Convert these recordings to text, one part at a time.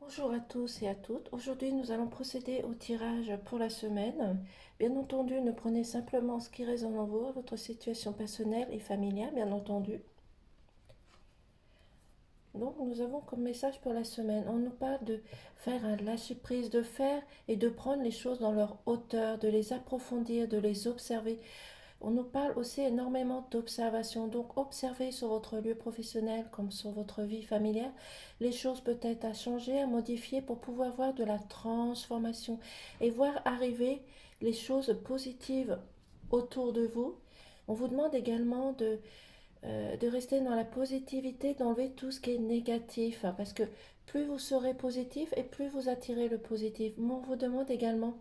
Bonjour à tous et à toutes. Aujourd'hui, nous allons procéder au tirage pour la semaine. Bien entendu, ne prenez simplement ce qui résonne en vous, votre situation personnelle et familiale, bien entendu. Donc, nous avons comme message pour la semaine, on nous parle de faire un lâcher-prise, de faire et de prendre les choses dans leur hauteur, de les approfondir, de les observer. On nous parle aussi énormément d'observation. Donc, observez sur votre lieu professionnel comme sur votre vie familiale les choses peut-être à changer, à modifier pour pouvoir voir de la transformation et voir arriver les choses positives autour de vous. On vous demande également de rester dans la positivité, d'enlever tout ce qui est négatif, hein, parce que plus vous serez positif et plus vous attirez le positif. Mais on vous demande également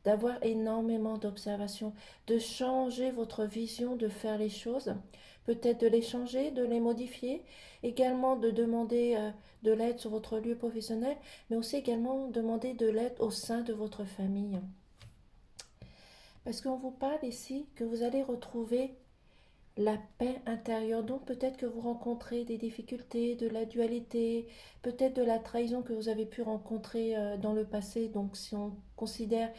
d'avoir énormément d'observations, de changer votre vision de faire les choses, peut-être de les changer, de les modifier, également de demander de l'aide sur votre lieu professionnel, mais aussi également demander de l'aide au sein de votre famille. Parce qu'on vous parle ici que vous allez retrouver la paix intérieure. Donc peut-être que vous rencontrez des difficultés, de la dualité, peut-être de la trahison que vous avez pu rencontrer dans le passé. Donc si on considère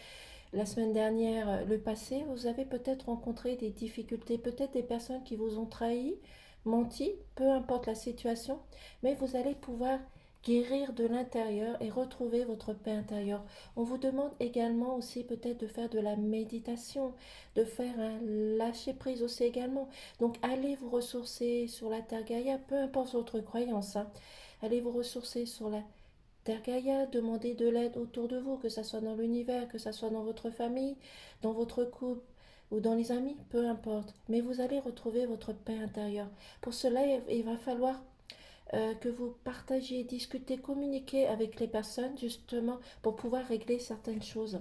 la semaine dernière, le passé, vous avez peut-être rencontré des difficultés, peut-être des personnes qui vous ont trahi, menti, peu importe la situation, mais vous allez pouvoir guérir de l'intérieur et retrouver votre paix intérieure. On vous demande également aussi peut-être de faire de la méditation, de faire un lâcher-prise aussi également. Donc allez vous ressourcer sur la Terre Gaïa, peu importe votre croyance, hein. Allez vous ressourcer sur la Terre Gaïa, demandez de l'aide autour de vous, que ce soit dans l'univers, que ce soit dans votre famille, dans votre couple ou dans les amis, peu importe. Mais vous allez retrouver votre paix intérieure. Pour cela, il va falloir que vous partagiez, discutez, communiquez avec les personnes justement pour pouvoir régler certaines choses.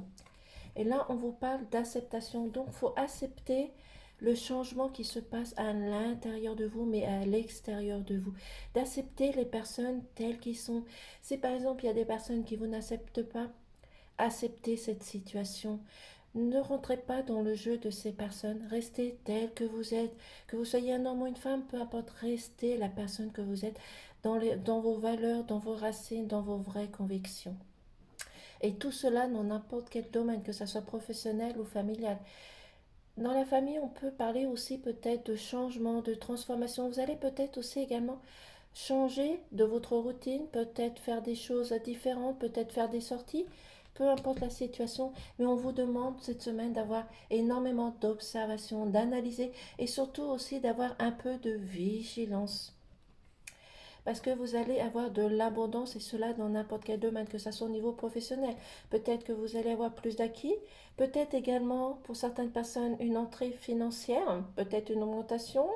Et là, on vous parle d'acceptation. Donc, il faut accepter le changement qui se passe à l'intérieur de vous, mais à l'extérieur de vous. D'accepter les personnes telles qu'elles sont. Si par exemple, il y a des personnes qui vous n'acceptent pas, acceptez cette situation. Ne rentrez pas dans le jeu de ces personnes. Restez tel que vous êtes. Que vous soyez un homme ou une femme, peu importe, restez la personne que vous êtes dans vos valeurs, dans vos racines, dans vos vraies convictions. Et tout cela dans n'importe quel domaine, que ce soit professionnel ou familial. Dans la famille, on peut parler aussi peut-être de changement, de transformation. Vous allez peut-être aussi également changer de votre routine, peut-être faire des choses différentes, peut-être faire des sorties, peu importe la situation. Mais on vous demande cette semaine d'avoir énormément d'observation, d'analyser et surtout aussi d'avoir un peu de vigilance. Parce que vous allez avoir de l'abondance et cela dans n'importe quel domaine, que ce soit au niveau professionnel. Peut-être que vous allez avoir plus d'acquis, peut-être également pour certaines personnes une entrée financière, peut-être une augmentation,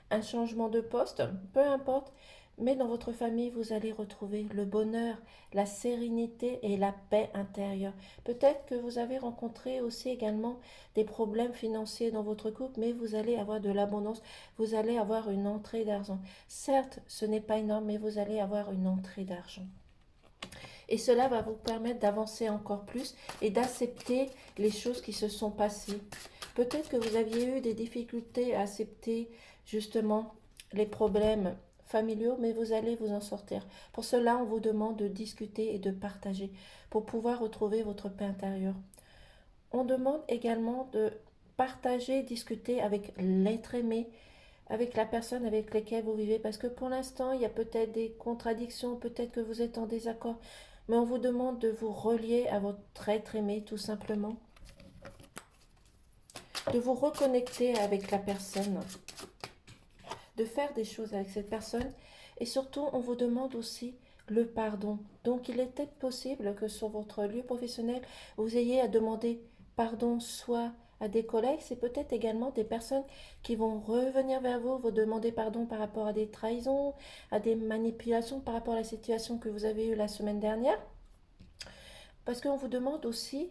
un changement de poste, peu importe. Mais dans votre famille, vous allez retrouver le bonheur, la sérénité et la paix intérieure. Peut-être que vous avez rencontré aussi également des problèmes financiers dans votre couple, mais vous allez avoir de l'abondance, vous allez avoir une entrée d'argent. Certes, ce n'est pas énorme, mais vous allez avoir une entrée d'argent. Et cela va vous permettre d'avancer encore plus et d'accepter les choses qui se sont passées. Peut-être que vous aviez eu des difficultés à accepter justement les problèmes familiaux, mais vous allez vous en sortir. Pour cela, on vous demande de discuter et de partager pour pouvoir retrouver votre paix intérieure. On demande également de partager, discuter avec l'être aimé, avec la personne avec laquelle vous vivez, parce que pour l'instant, il y a peut-être des contradictions, peut-être que vous êtes en désaccord, mais on vous demande de vous relier à votre être aimé, tout simplement, de vous reconnecter avec la personne, de faire des choses avec cette personne, et surtout, on vous demande aussi le pardon. Donc, il est peut-être possible que sur votre lieu professionnel, vous ayez à demander pardon soit à des collègues, c'est peut-être également des personnes qui vont revenir vers vous, vous demander pardon par rapport à des trahisons, à des manipulations par rapport à la situation que vous avez eue la semaine dernière. Parce qu'on vous demande aussi,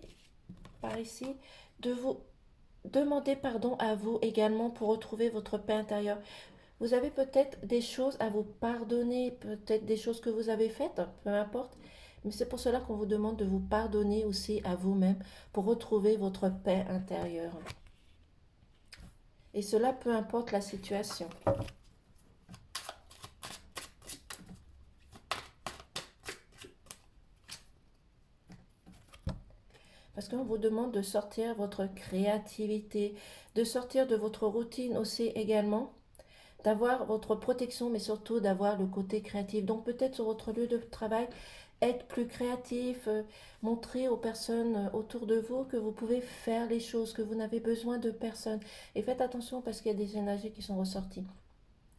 par ici, de vous demander pardon à vous également pour retrouver votre paix intérieure. Vous avez peut-être des choses à vous pardonner, peut-être des choses que vous avez faites, peu importe. Mais c'est pour cela qu'on vous demande de vous pardonner aussi à vous-même pour retrouver votre paix intérieure. Et cela peu importe la situation. Parce qu'on vous demande de sortir votre créativité, de sortir de votre routine aussi également, d'avoir votre protection, mais surtout d'avoir le côté créatif. Donc peut-être sur votre lieu de travail, être plus créatif, montrer aux personnes autour de vous que vous pouvez faire les choses, que vous n'avez besoin de personne. Et faites attention parce qu'il y a des énergies qui sont ressorties.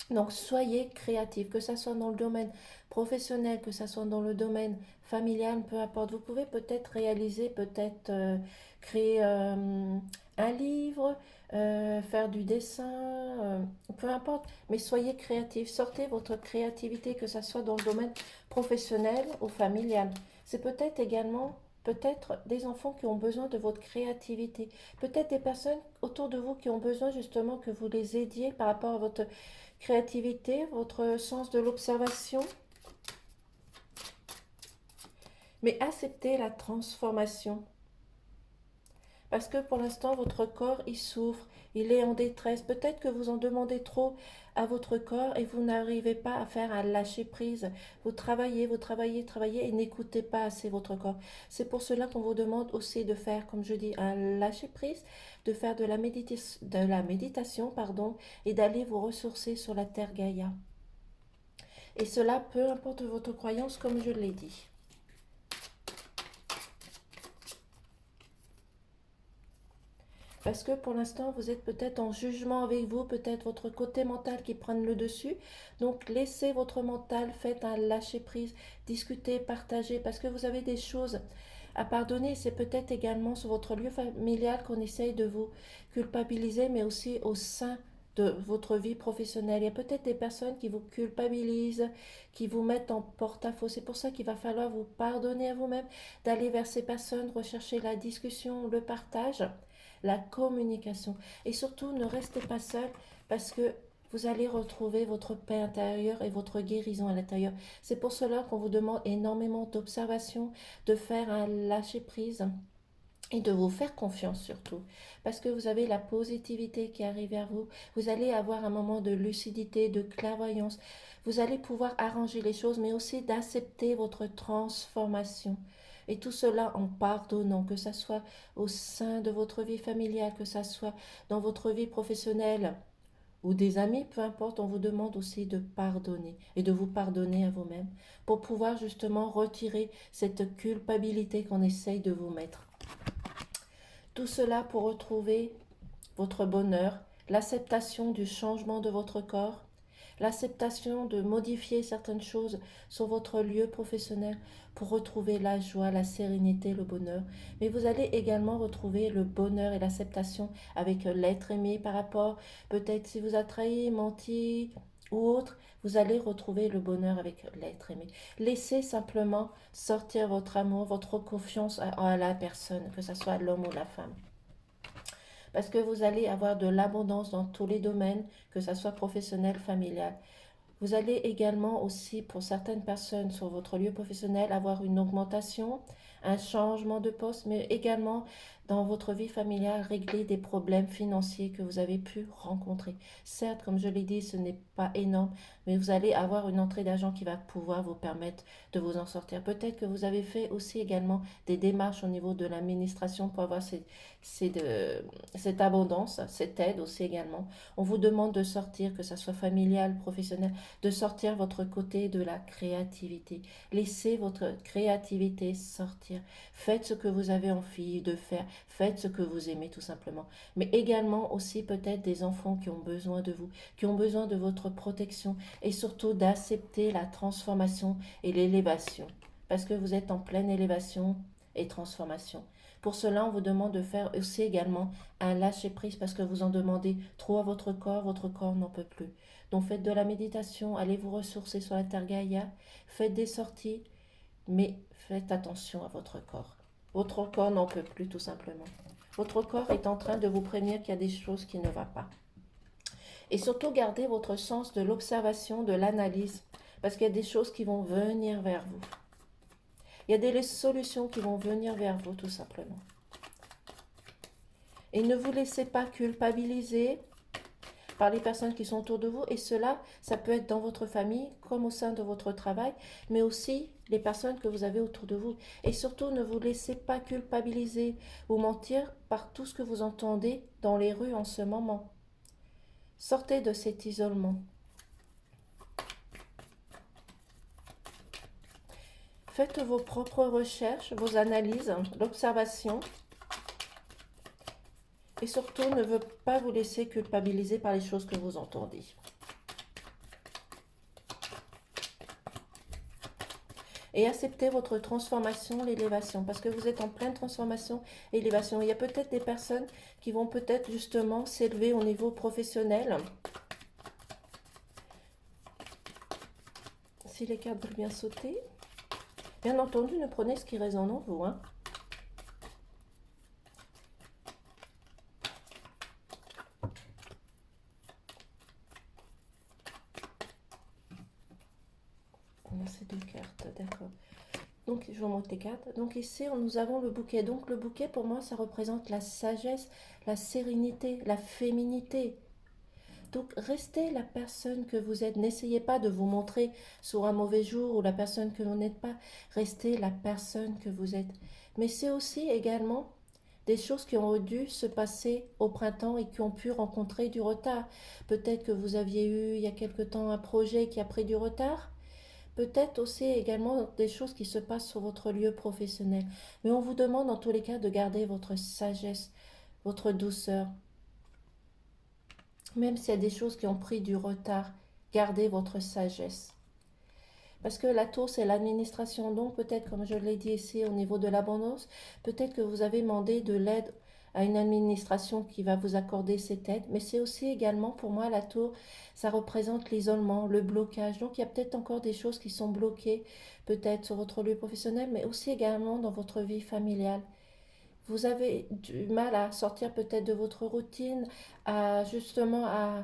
Donc soyez créatif, que ça soit dans le domaine professionnel, que ça soit dans le domaine familial, peu importe. Vous pouvez peut-être réaliser, peut-être créer un livre, faire du dessin, peu importe. Mais soyez créatif, sortez votre créativité, que ça soit dans le domaine professionnel ou familial. C'est peut-être également peut-être des enfants qui ont besoin de votre créativité. Peut-être des personnes autour de vous qui ont besoin justement que vous les aidiez par rapport à votre créativité, votre sens de l'observation, mais acceptez la transformation. Parce que pour l'instant, votre corps, il souffre, il est en détresse. Peut-être que vous en demandez trop à votre corps et vous n'arrivez pas à faire un lâcher-prise. Vous travaillez, vous travaillez, travaillez et n'écoutez pas assez votre corps. C'est pour cela qu'on vous demande aussi de faire, comme je dis, un lâcher-prise, de faire de la méditation, pardon, et d'aller vous ressourcer sur la terre Gaïa. Et cela, peu importe votre croyance, comme je l'ai dit. Parce que pour l'instant, vous êtes peut-être en jugement avec vous, peut-être votre côté mental qui prend le dessus. Donc, laissez votre mental, faites un lâcher-prise, discutez, partagez, parce que vous avez des choses à pardonner. C'est peut-être également sur votre lieu familial qu'on essaye de vous culpabiliser, mais aussi au sein de votre vie professionnelle. Il y a peut-être des personnes qui vous culpabilisent, qui vous mettent en porte-à-faux. C'est pour ça qu'il va falloir vous pardonner à vous-même, d'aller vers ces personnes, rechercher la discussion, le partage, la communication. Et surtout, ne restez pas seul parce que vous allez retrouver votre paix intérieure et votre guérison à l'intérieur. C'est pour cela qu'on vous demande énormément d'observation, de faire un lâcher-prise et de vous faire confiance surtout. Parce que vous avez la positivité qui arrive vers vous. Vous allez avoir un moment de lucidité, de clairvoyance. Vous allez pouvoir arranger les choses, mais aussi d'accepter votre transformation. Et tout cela en pardonnant, que ce soit au sein de votre vie familiale, que ce soit dans votre vie professionnelle ou des amis, peu importe, on vous demande aussi de pardonner et de vous pardonner à vous-même pour pouvoir justement retirer cette culpabilité qu'on essaye de vous mettre. Tout cela pour retrouver votre bonheur, l'acceptation du changement de votre corps, l'acceptation de modifier certaines choses sur votre lieu professionnel pour retrouver la joie, la sérénité, le bonheur. Mais vous allez également retrouver le bonheur et l'acceptation avec l'être aimé par rapport, peut-être si vous avez trahi, menti ou autre, vous allez retrouver le bonheur avec l'être aimé. Laissez simplement sortir votre amour, votre confiance à la personne, que ce soit l'homme ou la femme. Parce que vous allez avoir de l'abondance dans tous les domaines, que ce soit professionnel, familial. Vous allez également aussi, pour certaines personnes sur votre lieu professionnel, avoir une augmentation, un changement de poste, mais également dans votre vie familiale, régler des problèmes financiers que vous avez pu rencontrer. Certes, comme je l'ai dit, ce n'est pas énorme, mais vous allez avoir une entrée d'argent qui va pouvoir vous permettre de vous en sortir. Peut-être que vous avez fait aussi également des démarches au niveau de l'administration pour avoir cette abondance, cette aide aussi également. On vous demande de sortir, que ce soit familial, professionnel, de sortir votre côté de la créativité. Laissez votre créativité sortir. Faites ce que vous avez envie de faire. Faites ce que vous aimez tout simplement. Mais également aussi peut-être des enfants qui ont besoin de vous, qui ont besoin de votre protection et surtout d'accepter la transformation et l'élévation. Parce que vous êtes en pleine élévation et transformation. Pour cela, on vous demande de faire aussi également un lâcher-prise parce que vous en demandez trop à votre corps n'en peut plus. Donc faites de la méditation, allez vous ressourcer sur la terre Gaïa, faites des sorties, mais faites attention à votre corps. Votre corps n'en peut plus tout simplement. Votre corps est en train de vous prévenir qu'il y a des choses qui ne vont pas. Et surtout gardez votre sens de l'observation, de l'analyse, parce qu'il y a des choses qui vont venir vers vous. Il y a des solutions qui vont venir vers vous tout simplement. Et ne vous laissez pas culpabiliser par les personnes qui sont autour de vous. Et cela, ça peut être dans votre famille, comme au sein de votre travail, mais aussi les personnes que vous avez autour de vous. Et surtout, ne vous laissez pas culpabiliser ou mentir par tout ce que vous entendez dans les rues en ce moment. Sortez de cet isolement. Faites vos propres recherches, vos analyses, l'observation. Et surtout, ne veut pas vous laisser culpabiliser par les choses que vous entendez. Et acceptez votre transformation, l'élévation, parce que vous êtes en pleine transformation et élévation. Il y a peut-être des personnes qui vont peut-être justement s'élever au niveau professionnel. Si les cartes veulent bien sauter. Bien entendu, ne prenez ce qui résonne en vous, hein. On a ces deux cartes, d'accord. Donc, je vous montre les cartes. Donc ici, nous avons le bouquet. Donc le bouquet, pour moi, ça représente la sagesse, la sérénité, la féminité. Donc restez la personne que vous êtes. N'essayez pas de vous montrer sur un mauvais jour ou la personne que vous n'êtes pas. Restez la personne que vous êtes. Mais c'est aussi également des choses qui ont dû se passer au printemps et qui ont pu rencontrer du retard. Peut-être que vous aviez eu il y a quelque temps un projet qui a pris du retard. Peut-être aussi également des choses qui se passent sur votre lieu professionnel. Mais on vous demande en tous les cas de garder votre sagesse, votre douceur. Même s'il y a des choses qui ont pris du retard, gardez votre sagesse. Parce que la tour, c'est l'administration. Donc peut-être, comme je l'ai dit ici, au niveau de l'abondance, peut-être que vous avez demandé de l'aide à une administration qui va vous accorder cette aide. Mais c'est aussi également, pour moi, la tour, ça représente l'isolement, le blocage. Donc il y a peut-être encore des choses qui sont bloquées, peut-être sur votre lieu professionnel, mais aussi également dans votre vie familiale. Vous avez du mal à sortir peut-être de votre routine, à justement à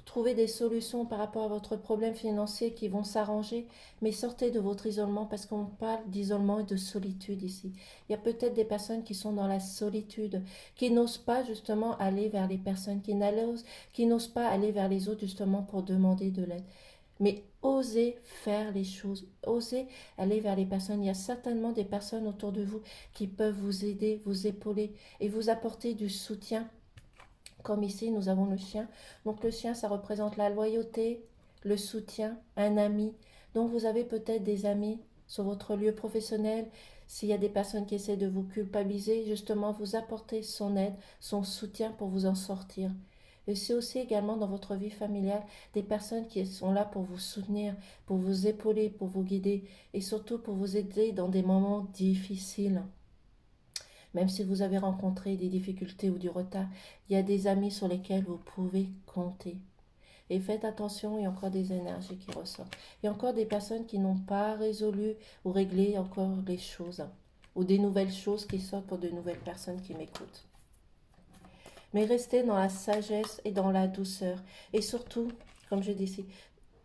trouver des solutions par rapport à votre problème financier qui vont s'arranger, mais sortez de votre isolement parce qu'on parle d'isolement et de solitude ici. Il y a peut-être des personnes qui sont dans la solitude, qui n'osent pas justement aller vers les personnes, qui n'osent pas aller vers les autres justement pour demander de l'aide. Mais osez faire les choses, osez aller vers les personnes. Il y a certainement des personnes autour de vous qui peuvent vous aider, vous épauler et vous apporter du soutien. Comme ici, nous avons le chien. Donc le chien, ça représente la loyauté, le soutien, un ami. Donc vous avez peut-être des amis sur votre lieu professionnel. S'il y a des personnes qui essaient de vous culpabiliser, justement, vous apportez son aide, son soutien pour vous en sortir. Et c'est aussi également dans votre vie familiale des personnes qui sont là pour vous soutenir, pour vous épauler, pour vous guider et surtout pour vous aider dans des moments difficiles. Même si vous avez rencontré des difficultés ou du retard, il y a des amis sur lesquels vous pouvez compter. Et faites attention, il y a encore des énergies qui ressortent. Il y a encore des personnes qui n'ont pas résolu ou réglé encore les choses. Ou des nouvelles choses qui sortent pour de nouvelles personnes qui m'écoutent. Mais restez dans la sagesse et dans la douceur. Et surtout, comme je dis ici,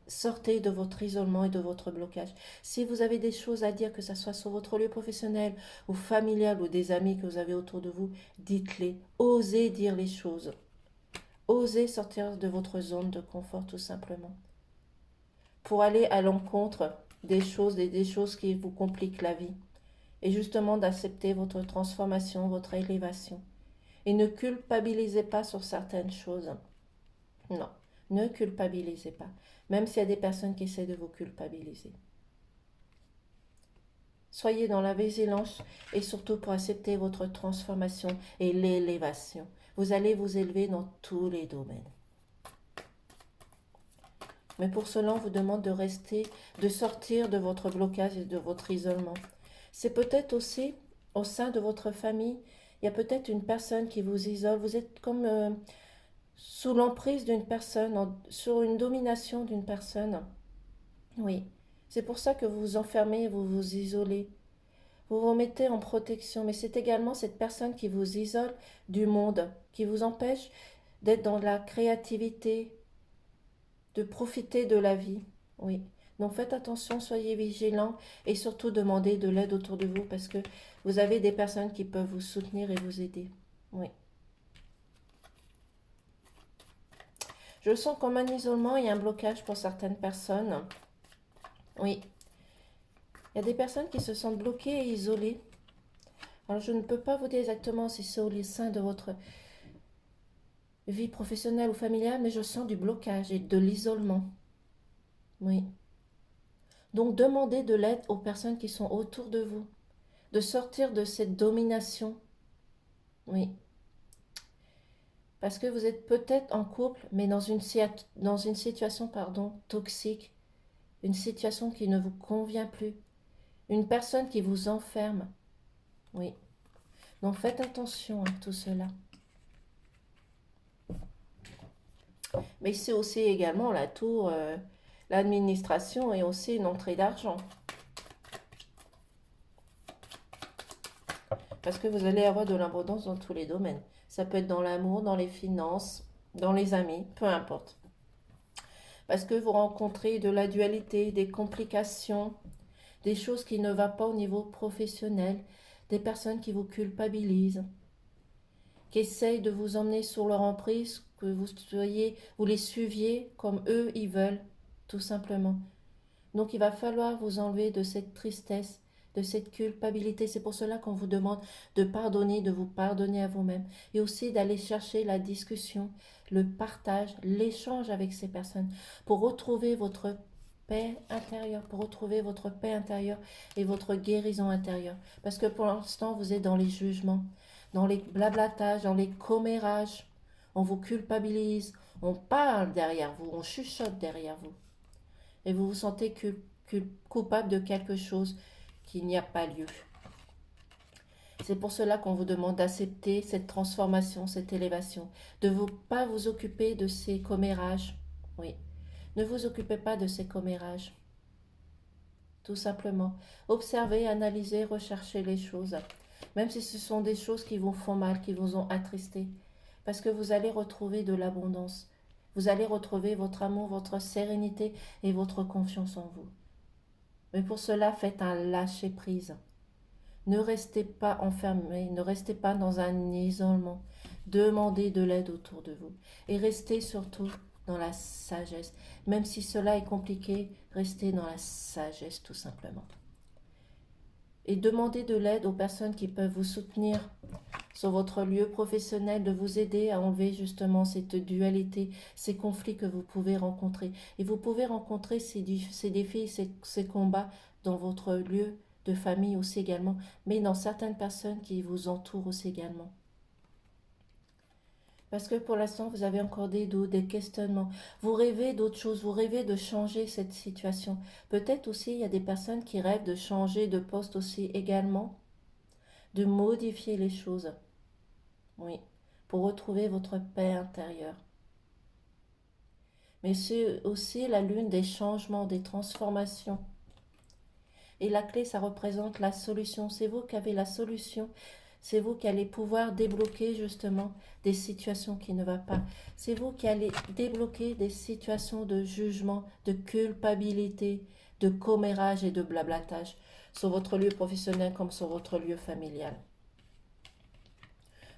sortez de votre isolement et de votre blocage. Si vous avez des choses à dire, que ce soit sur votre lieu professionnel ou familial ou des amis que vous avez autour de vous, dites-les. Osez dire les choses. Osez sortir de votre zone de confort tout simplement. Pour aller à l'encontre des choses qui vous compliquent la vie. Et justement d'accepter votre transformation, votre élévation. Et ne culpabilisez pas sur certaines choses. Non, ne culpabilisez pas. Même s'il y a des personnes qui essaient de vous culpabiliser. Soyez dans la vigilance et surtout pour accepter votre transformation et l'élévation. Vous allez vous élever dans tous les domaines. Mais pour cela, on vous demande de rester, de sortir de votre blocage et de votre isolement. C'est peut-être aussi au sein de votre famille, il y a peut-être une personne qui vous isole. Vous êtes comme sous l'emprise d'une personne, sur une domination d'une personne. Oui, c'est pour ça que vous vous enfermez, vous vous isolez. Vous vous mettez en protection, mais c'est également cette personne qui vous isole du monde, qui vous empêche d'être dans la créativité, de profiter de la vie. Oui. Donc faites attention, soyez vigilants et surtout demandez de l'aide autour de vous parce que vous avez des personnes qui peuvent vous soutenir et vous aider. Oui. Je sens comme un isolement et un blocage pour certaines personnes. Oui, il y a des personnes qui se sentent bloquées et isolées. Alors, je ne peux pas vous dire exactement si c'est au sein de votre vie professionnelle ou familiale, mais je sens du blocage et de l'isolement. Oui. Donc, demandez de l'aide aux personnes qui sont autour de vous, de sortir de cette domination. Oui. Parce que vous êtes peut-être en couple, mais dans une situation toxique, une situation qui ne vous convient plus, une personne qui vous enferme. Oui. Donc faites attention à tout cela. Mais c'est aussi également la tour, l'administration et aussi une entrée d'argent. Parce que vous allez avoir de l'abondance dans tous les domaines. Ça peut être dans l'amour, dans les finances, dans les amis, peu importe. Parce que vous rencontrez de la dualité, des complications, des choses qui ne vont pas au niveau professionnel, des personnes qui vous culpabilisent, qui essayent de vous emmener sur leur emprise, que vous les suiviez comme eux ils veulent, tout simplement. Donc il va falloir vous enlever de cette tristesse, de cette culpabilité. C'est pour cela qu'on vous demande de pardonner, de vous pardonner à vous-même. Et aussi d'aller chercher la discussion, le partage, l'échange avec ces personnes pour retrouver votre paix intérieure, pour retrouver votre paix intérieure et votre guérison intérieure. Parce que pour l'instant, vous êtes dans les jugements, dans les blablatages, dans les commérages. On vous culpabilise, on parle derrière vous, on chuchote derrière vous et vous vous sentez coupable de quelque chose qui n'y a pas lieu. C'est pour cela qu'on vous demande d'accepter cette transformation, cette élévation, de ne pas vous occuper de ces commérages. Oui, ne vous occupez pas de ces commérages. Tout simplement, observez, analysez, recherchez les choses, même si ce sont des choses qui vous font mal, qui vous ont attristé, parce que vous allez retrouver de l'abondance. Vous allez retrouver votre amour, votre sérénité et votre confiance en vous. Mais pour cela, faites un lâcher-prise. Ne restez pas enfermé, ne restez pas dans un isolement. Demandez de l'aide autour de vous. Et restez surtout dans la sagesse. Même si cela est compliqué, restez dans la sagesse tout simplement. Et demandez de l'aide aux personnes qui peuvent vous soutenir sur votre lieu professionnel, de vous aider à enlever justement cette dualité, ces conflits que vous pouvez rencontrer. Et vous pouvez rencontrer ces défis, ces combats dans votre lieu de famille aussi également, mais dans certaines personnes qui vous entourent aussi également. Parce que pour l'instant, vous avez encore des doutes, des questionnements. Vous rêvez d'autres choses, vous rêvez de changer cette situation. Peut-être aussi, il y a des personnes qui rêvent de changer de poste aussi également, de modifier les choses. Oui, pour retrouver votre paix intérieure. Mais c'est aussi la lune des changements, des transformations. Et la clé, ça représente la solution. C'est vous qui avez la solution. C'est vous qui allez pouvoir débloquer justement des situations qui ne vont pas. C'est vous qui allez débloquer des situations de jugement, de culpabilité, de commérage et de blablatage sur votre lieu professionnel comme sur votre lieu familial.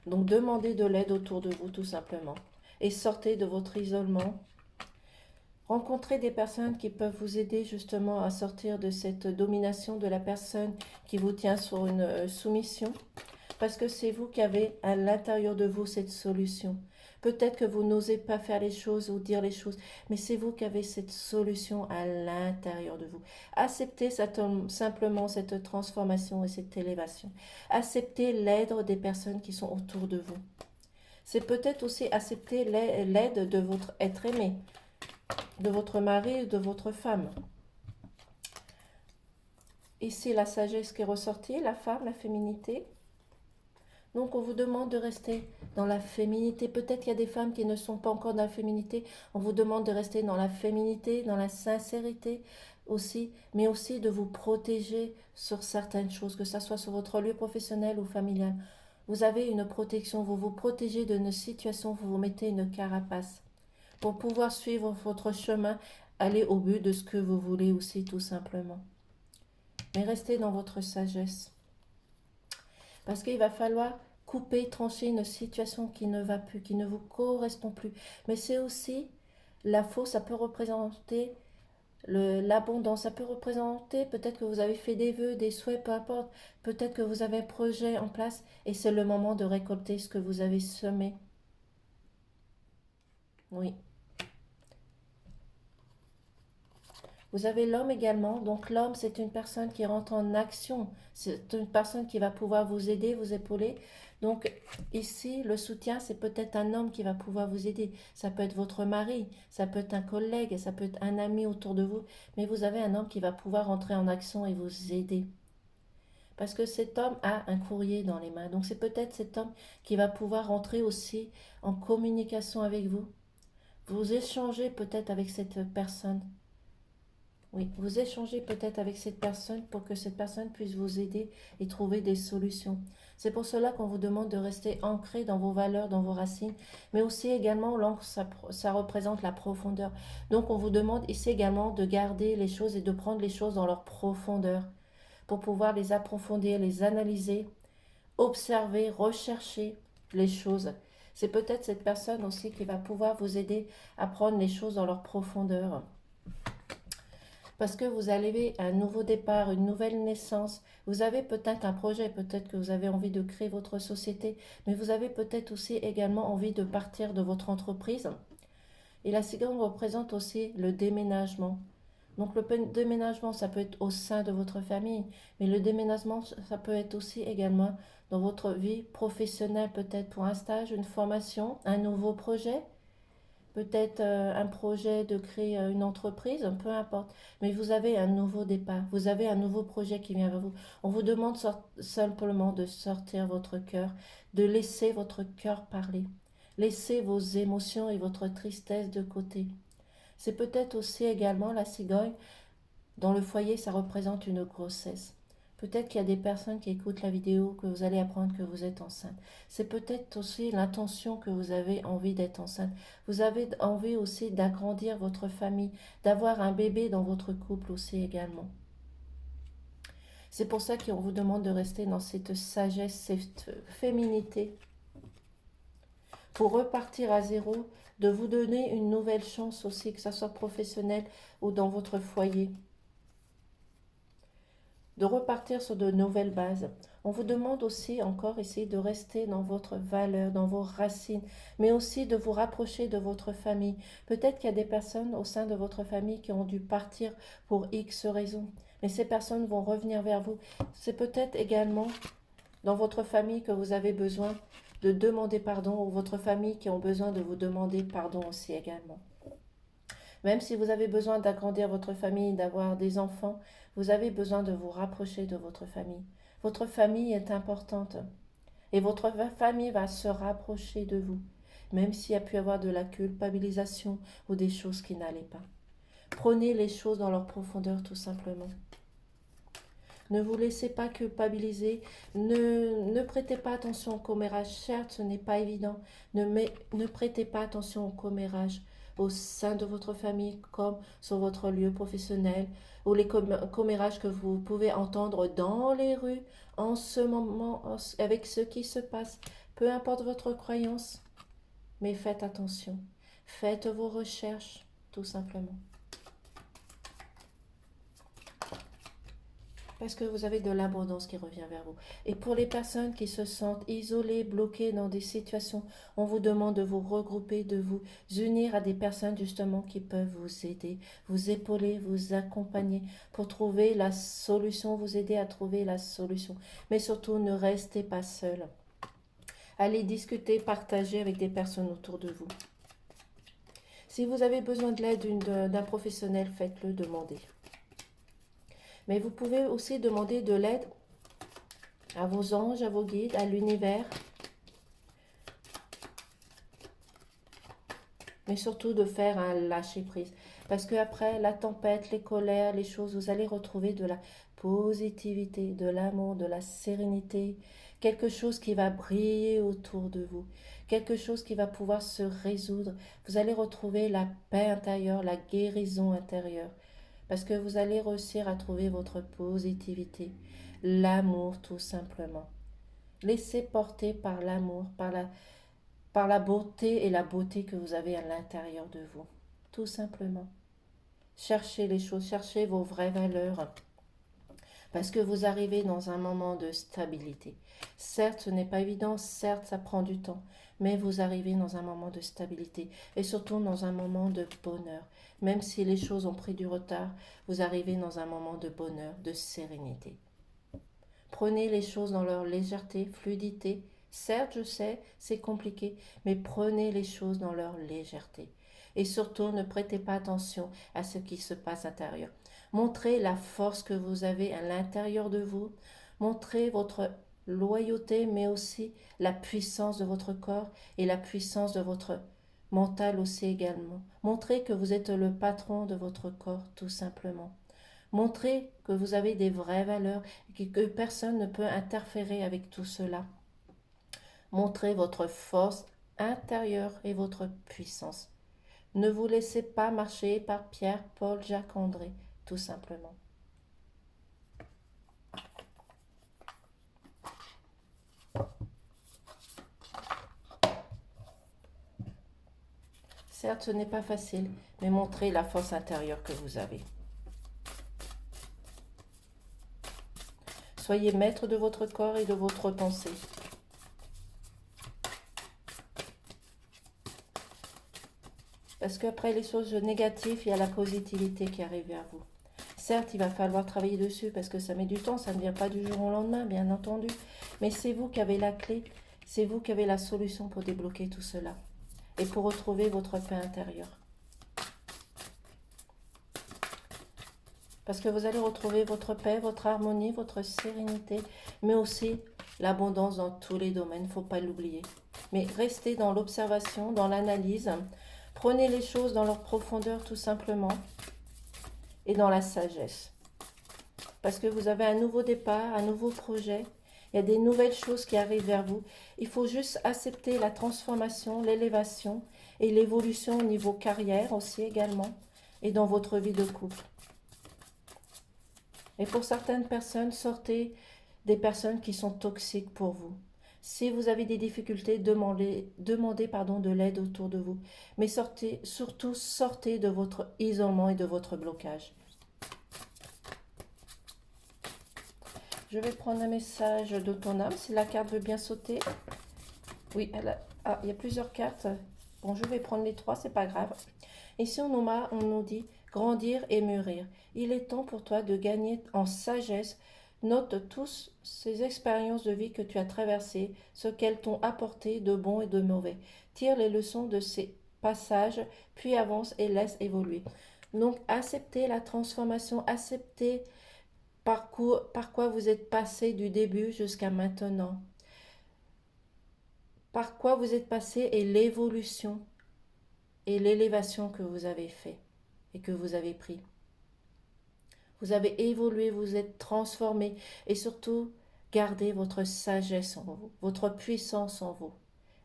Donc demandez de l'aide autour de vous tout simplement. Et sortez de votre isolement. Rencontrez des personnes qui peuvent vous aider justement à sortir de cette domination de la personne qui vous tient sur une soumission. Parce que c'est vous qui avez à l'intérieur de vous cette solution. Peut-être que vous n'osez pas faire les choses ou dire les choses, mais c'est vous qui avez cette solution à l'intérieur de vous. Acceptez simplement cette transformation et cette élévation. Acceptez l'aide des personnes qui sont autour de vous. C'est peut-être aussi accepter l'aide de votre être aimé, de votre mari ou de votre femme. Ici, la sagesse qui est ressortie, la femme, la féminité. Donc, on vous demande de rester dans la féminité. Peut-être qu'il y a des femmes qui ne sont pas encore dans la féminité. On vous demande de rester dans la féminité, dans la sincérité aussi, mais aussi de vous protéger sur certaines choses, que ce soit sur votre lieu professionnel ou familial. Vous avez une protection, vous vous protégez de nos situations, vous vous mettez une carapace pour pouvoir suivre votre chemin, aller au but de ce que vous voulez aussi tout simplement. Mais restez dans votre sagesse. Parce qu'il va falloir couper, trancher une situation qui ne va plus, qui ne vous correspond plus. Mais c'est aussi La faux, ça peut représenter l'abondance, ça peut représenter peut-être que vous avez fait des vœux, des souhaits, peu importe. Peut-être que vous avez un projet en place et c'est le moment de récolter ce que vous avez semé. Oui. Vous avez l'homme également. Donc l'homme, c'est une personne qui rentre en action. C'est une personne qui va pouvoir vous aider, vous épauler. Donc ici, le soutien, c'est peut-être un homme qui va pouvoir vous aider. Ça peut être votre mari, ça peut être un collègue, ça peut être un ami autour de vous. Mais vous avez un homme qui va pouvoir rentrer en action et vous aider. Parce que cet homme a un courrier dans les mains. Donc c'est peut-être cet homme qui va pouvoir rentrer aussi en communication avec vous. Vous échangez peut-être avec cette personne. Oui, vous échangez peut-être avec cette personne pour que cette personne puisse vous aider et trouver des solutions. C'est pour cela qu'on vous demande de rester ancré dans vos valeurs, dans vos racines, mais aussi également l'encre, ça représente la profondeur. Donc on vous demande ici également de garder les choses et de prendre les choses dans leur profondeur pour pouvoir les approfondir, les analyser, observer, rechercher les choses. C'est peut-être cette personne aussi qui va pouvoir vous aider à prendre les choses dans leur profondeur. Parce que vous allez un nouveau départ, une nouvelle naissance. Vous avez peut-être un projet, peut-être que vous avez envie de créer votre société, mais vous avez peut-être aussi également envie de partir de votre entreprise. Et la cigogne représente aussi le déménagement. Donc le déménagement, ça peut être au sein de votre famille, mais le déménagement, ça peut être aussi également dans votre vie professionnelle, peut-être pour un stage, une formation, un nouveau projet, peut-être un projet de créer une entreprise, peu importe. Mais vous avez un nouveau départ, vous avez un nouveau projet qui vient vers vous. On vous demande simplement de sortir votre cœur, de laisser votre cœur parler. Laissez vos émotions et votre tristesse de côté. C'est peut-être aussi également la cigogne. Dans le foyer, ça représente une grossesse. Peut-être qu'il y a des personnes qui écoutent la vidéo, que vous allez apprendre que vous êtes enceinte. C'est peut-être aussi l'intention que vous avez envie d'être enceinte. Vous avez envie aussi d'agrandir votre famille, d'avoir un bébé dans votre couple aussi également. C'est pour ça qu'on vous demande de rester dans cette sagesse, cette féminité, pour repartir à zéro, de vous donner une nouvelle chance aussi, que ce soit professionnel ou dans votre foyer, de repartir sur de nouvelles bases. On vous demande aussi encore ici de rester dans votre valeur, dans vos racines, mais aussi de vous rapprocher de votre famille. Peut-être qu'il y a des personnes au sein de votre famille qui ont dû partir pour X raisons, mais ces personnes vont revenir vers vous. C'est peut-être également dans votre famille que vous avez besoin de demander pardon, ou votre famille qui ont besoin de vous demander pardon aussi également. Même si vous avez besoin d'agrandir votre famille, d'avoir des enfants, vous avez besoin de vous rapprocher de votre famille. Votre famille est importante et votre famille va se rapprocher de vous, même s'il y a pu avoir de la culpabilisation ou des choses qui n'allaient pas. Prenez les choses dans leur profondeur tout simplement. Ne vous laissez pas culpabiliser, ne prêtez pas attention au commérage, certes ce n'est pas évident, ne prêtez pas attention au commérage au sein de votre famille comme sur votre lieu professionnel ou les commérages que vous pouvez entendre dans les rues en ce moment avec ce qui se passe, peu importe votre croyance, mais faites attention, faites vos recherches tout simplement. Parce que vous avez de l'abondance qui revient vers vous. Et pour les personnes qui se sentent isolées, bloquées dans des situations, on vous demande de vous regrouper, de vous unir à des personnes justement qui peuvent vous aider, vous épauler, vous accompagner pour trouver la solution, vous aider à trouver la solution. Mais surtout, ne restez pas seul. Allez discuter, partager avec des personnes autour de vous. Si vous avez besoin de l'aide d'un professionnel, faites-le demander. Mais vous pouvez aussi demander de l'aide à vos anges, à vos guides, à l'univers. Mais surtout de faire un lâcher-prise. Parce qu'après la tempête, les colères, les choses, vous allez retrouver de la positivité, de l'amour, de la sérénité. Quelque chose qui va briller autour de vous. Quelque chose qui va pouvoir se résoudre. Vous allez retrouver la paix intérieure, la guérison intérieure. Parce que vous allez réussir à trouver votre positivité, l'amour tout simplement. Laissez porter par l'amour, par la beauté et la beauté que vous avez à l'intérieur de vous. tout simplement. Cherchez les choses, cherchez vos vraies valeurs, parce que vous arrivez dans un moment de stabilité. Certes, ce n'est pas évident, certes, ça prend du temps, mais vous arrivez dans un moment de stabilité et surtout dans un moment de bonheur. Même si les choses ont pris du retard, vous arrivez dans un moment de bonheur, de sérénité. Prenez les choses dans leur légèreté, fluidité. Certes, je sais, c'est compliqué, mais prenez les choses dans leur légèreté. Et surtout, ne prêtez pas attention à ce qui se passe à l'intérieur. Montrez la force que vous avez à l'intérieur de vous. Montrez votre loyauté, mais aussi la puissance de votre corps et la puissance de votre mental aussi également. Montrez que vous êtes le patron de votre corps, tout simplement. Montrez que vous avez des vraies valeurs et que personne ne peut interférer avec tout cela. Montrez votre force intérieure et votre puissance. Ne vous laissez pas marcher par Pierre, Paul, Jacques, André, tout simplement. Certes, ce n'est pas facile, mais montrez la force intérieure que vous avez. Soyez maître de votre corps et de votre pensée. Parce qu'après les choses négatives, il y a la positivité qui arrive vers vous. Certes, il va falloir travailler dessus parce que ça met du temps, ça ne vient pas du jour au lendemain, bien entendu. Mais c'est vous qui avez la clé, c'est vous qui avez la solution pour débloquer tout cela et pour retrouver votre paix intérieure. Parce que vous allez retrouver votre paix, votre harmonie, votre sérénité, mais aussi l'abondance dans tous les domaines, il ne faut pas l'oublier. Mais restez dans l'observation, dans l'analyse. Prenez les choses dans leur profondeur tout simplement et dans la sagesse. Parce que vous avez un nouveau départ, un nouveau projet. Il y a des nouvelles choses qui arrivent vers vous. Il faut juste accepter la transformation, l'élévation et l'évolution au niveau carrière aussi également et dans votre vie de couple. Et pour certaines personnes, sortez des personnes qui sont toxiques pour vous. Si vous avez des difficultés, demandez de l'aide autour de vous. Mais surtout sortez de votre isolement et de votre blocage. Je vais prendre un message de ton âme, si la carte veut bien sauter. Oui, il y a plusieurs cartes. Bon, je vais prendre les 3, c'est pas grave. Ici, on nous dit grandir et mûrir. Il est temps pour toi de gagner en sagesse. Note tous ces expériences de vie que tu as traversées, ce qu'elles t'ont apporté de bon et de mauvais. Tire les leçons de ces passages, puis avance et laisse évoluer. Donc, acceptez la transformation, acceptez par quoi vous êtes passé du début jusqu'à maintenant. Par quoi vous êtes passé et l'évolution et l'élévation que vous avez fait et que vous avez pris. Vous avez évolué, vous êtes transformé et surtout, gardez votre sagesse en vous, votre puissance en vous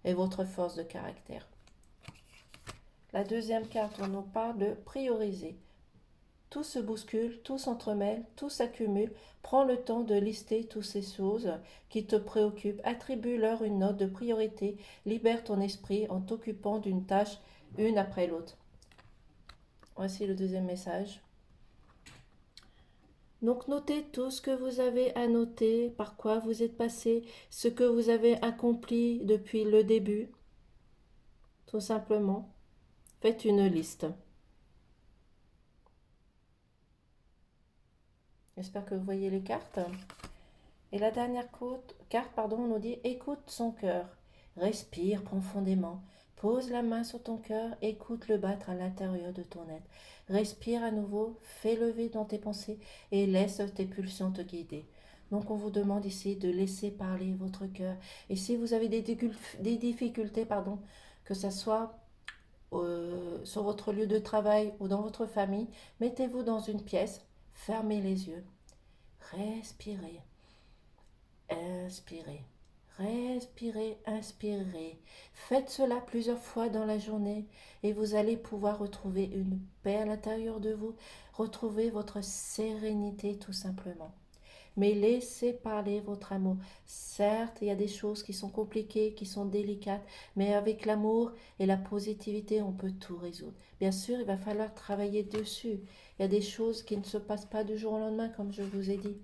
et votre force de caractère. La deuxième carte, on nous parle de prioriser. Tout se bouscule, tout s'entremêle, tout s'accumule. Prends le temps de lister toutes ces choses qui te préoccupent. Attribue-leur une note de priorité. Libère ton esprit en t'occupant d'une tâche une après l'autre. Voici le deuxième message. Donc notez tout ce que vous avez à noter, par quoi vous êtes passé, ce que vous avez accompli depuis le début. Tout simplement, faites une liste. J'espère que vous voyez les cartes. Et la dernière carte, on nous dit écoute son cœur, respire profondément, pose la main sur ton cœur, écoute-le battre à l'intérieur de ton être. Respire à nouveau, fais lever dans tes pensées et laisse tes pulsions te guider. Donc on vous demande ici de laisser parler votre cœur. Et si vous avez des difficultés, que ce soit sur votre lieu de travail ou dans votre famille, mettez-vous dans une pièce, fermez les yeux, respirez. Inspirez, respirez, inspirez. Faites cela plusieurs fois dans la journée et vous allez pouvoir retrouver une paix à l'intérieur de vous, retrouver votre sérénité tout simplement. mais laissez parler votre amour. Certes, il y a des choses qui sont compliquées, qui sont délicates, mais avec l'amour et la positivité, on peut tout résoudre. Bien sûr, il va falloir travailler dessus. Il y a des choses qui ne se passent pas du jour au lendemain, comme je vous ai dit.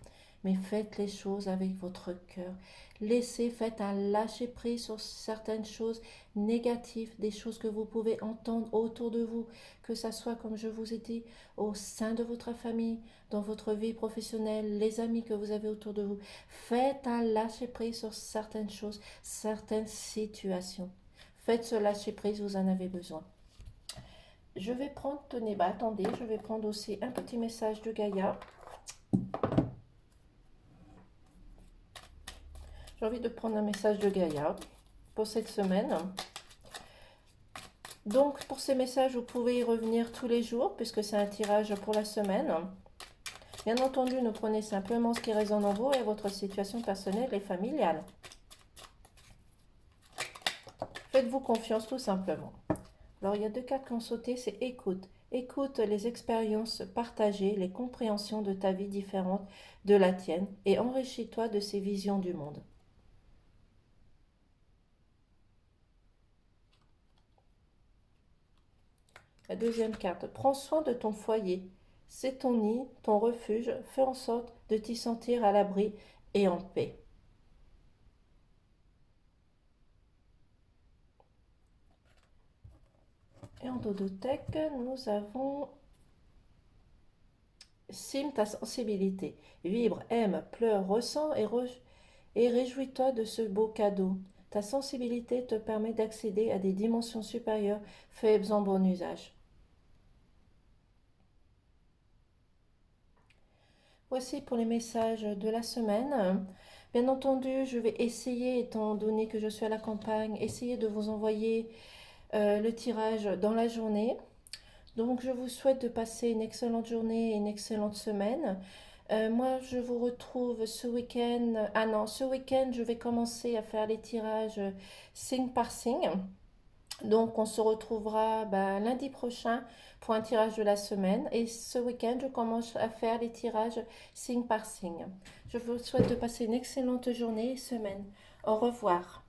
Mais faites les choses avec votre cœur. Faites un lâcher-prise sur certaines choses négatives, des choses que vous pouvez entendre autour de vous, que ça soit, comme je vous ai dit, au sein de votre famille, dans votre vie professionnelle, les amis que vous avez autour de vous. Faites un lâcher-prise sur certaines choses, certaines situations. Faites ce lâcher-prise, vous en avez besoin. Je vais prendre, tenez, attendez, je vais prendre aussi un petit message de Gaïa. J'ai envie de prendre un message de Gaïa pour cette semaine. Donc, pour ces messages, vous pouvez y revenir tous les jours, puisque c'est un tirage pour la semaine. Bien entendu, ne prenez simplement ce qui résonne en vous et votre situation personnelle et familiale. Faites-vous confiance tout simplement. Alors, il y a deux cartes qui ont sauté, c'est écoute. Écoute les expériences partagées, les compréhensions de ta vie différente de la tienne et enrichis-toi de ces visions du monde. La deuxième carte, prends soin de ton foyer. C'est ton nid, ton refuge. Fais en sorte de t'y sentir à l'abri et en paix. Et en dodothèque, nous avons Sime ta sensibilité. Vibre, aime, pleure, ressens et réjouis-toi de ce beau cadeau. Ta sensibilité te permet d'accéder à des dimensions supérieures, faibles en bon usage. Voici pour les messages de la semaine. Bien entendu, je vais essayer, étant donné que je suis à la campagne, essayer de vous envoyer le tirage dans la journée. Donc, je vous souhaite de passer une excellente journée et une excellente semaine. Moi, je vous retrouve ce week-end. Ah non, ce week-end, je vais commencer à faire les tirages signe par signe. Donc, on se retrouvera lundi prochain pour un tirage de la semaine. Et ce week-end, je commence à faire les tirages signe par signe. Je vous souhaite de passer une excellente journée et semaine. Au revoir.